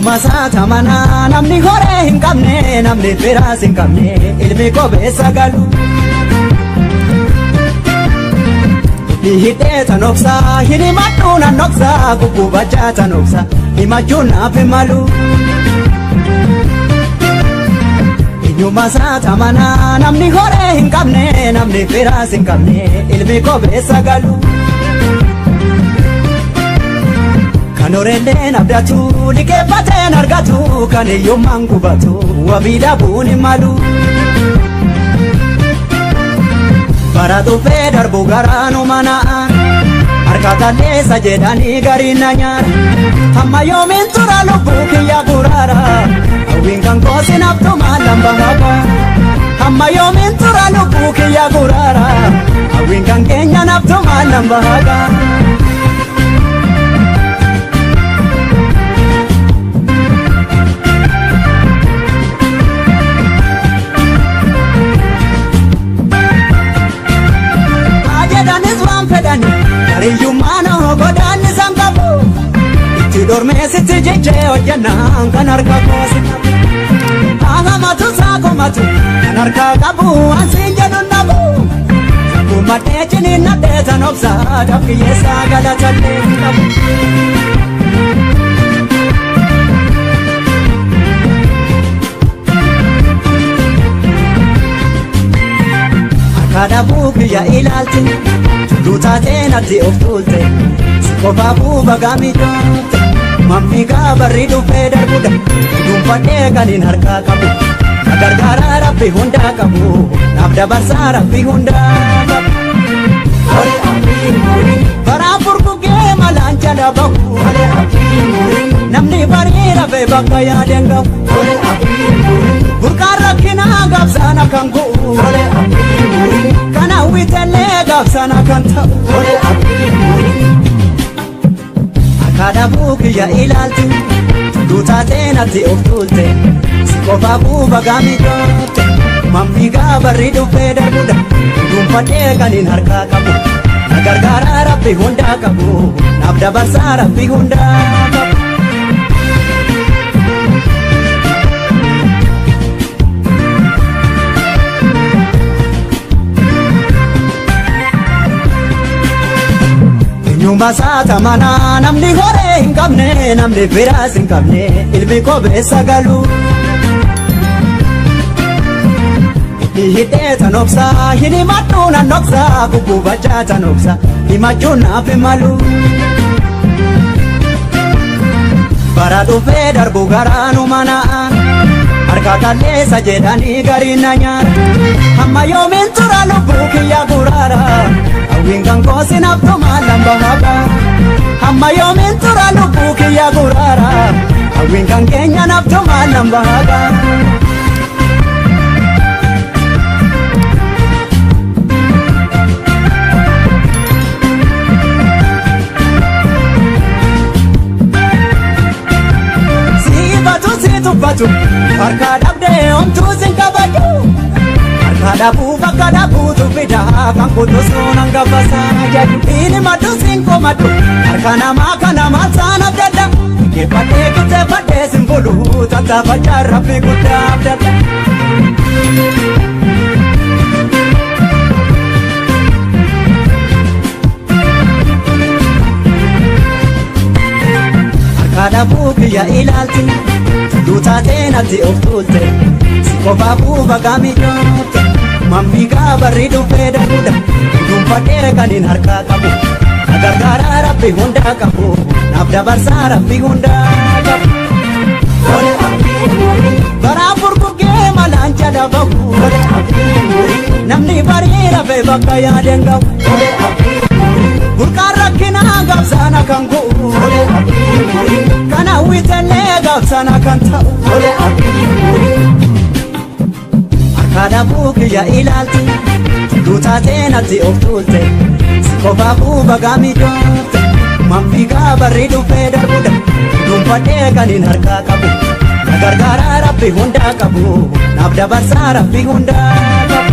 Eenyummaa isaata manaa namni horee hin qabne namni firaas hin qabne ilmi kobeessa galu. Hidhee tanoksaa hin himadhu nan noksaa kukkubachaa tanoksaa himachuun naaf hin malu. Eenyummaa isaata manaa namni horee hin qabne namni firaas hin qabne ilmi kobeessa galu. Kan horeen abdatu liqeeffateen argatu kan hiyyummaan gubatu wabii dhabuun hin malu. Bara dhufee darbu garaanu manaan harka talleessa jedhanii gariin na nyaara. Hamma yoomiin tura lubbuu kiyya guraara hawwiin kan koosin abdumaan lamba haba. Hamma yoomiin tura lubbuu kiyya guraara hawwiin kan keenyan abdumaan lamba haba. Hariyyummaan godaan isaan qabu itti dormeessitti jechee hojjannaan kan harka koosi qabu. Haamamatu saakomatu kan harka qabu ansiin jedhuun dhabu. Kummadhee ciniin nadhee tan obsaa dhabkiyyeessaa galatallee qabu. Harka dhabuu kiyya ilaalti. Duutatee natti of tuulte qofaafuu bagaa miidhoote mammiigaa barri dhufee darbuudha dhuunfadhee kan hin harkaa qabu na gargaaraa rabbi hundaa qabu naaf dabarsaa rabbi hundaa qabu. Baraa furgugee malaan jala bahu namni barii rafee bakka yaadeen qabu. Burqaan rakkinaa gaabsana kan gu'u kan hawwitellee gaabsana kan ta'u. Akka dhabuu kiyya ilaalti duutatee natti of tuulte si qofaafuu bagaa miidhoote mammiigaa barri dhufee darbuudha dhuunfadhee kan hin harkaa qabu na gargaaraa rabbi hundaa qabu naaf dabarsaa rabbi hundaa qabu. Eenyummaa isaata manaa namni horee hin qabne namni firaas hin qabne ilmi kobeessa galu. Hidhee tanoksaa hin himadhu nan noksaa kukkubachaa tanoksaa himachuun naaf hin malu. Bara dhufee darbu garaanu manaan harka talleessa jedhanii gariin na nyaara. Hamma yoomiin tura lubbuu kiyya guraara hawwiin kan koosin abdumaan lamba haba. Hamma yoomiin tura lubbuu kiyya guraara hawwiin kan keenyan abdumaan lamba haba. Tuffatu harka dhabdee homtuu sin kabaju harka dhabuu bakka dhabuutu fidaa kan kutusuun hangafasaa jedhu inni maddu sin komadu harka namaa kan namaa saan abdadda geeffadhee qixxeeffadhee sin bulu tattaafachaa rabbi guddaa abdadda. Harka dhabuu kiyya ilaalti. Duutatee natti of tuulte si qofaafuu bagaa miidhoote mammiigaa barri dhufee darbuudha dhuunfadhee kan hin harkaa qabu na gargaaraa rabbi hundaa qabu naaf dabarsaa rabbi hundaa qabu. Baraa furgugee malaan jala bahu namni barii rafee bakka yaadeen qabu. Burqaan rakkinaa gaabsana kan gu'u kan hawwitellee gaabsana kan ta'u. Harka dhabuu kiyya ilaalti duutatee natti of tuulte si qofaafuu bagaa miidhoote mammiigaa barri dhufee darbuudha dhuunfadhee kan hin harkaa qabu na gargaaraa rabbi hundaa qabu naaf dabarsaa rabbi hundaa qabu.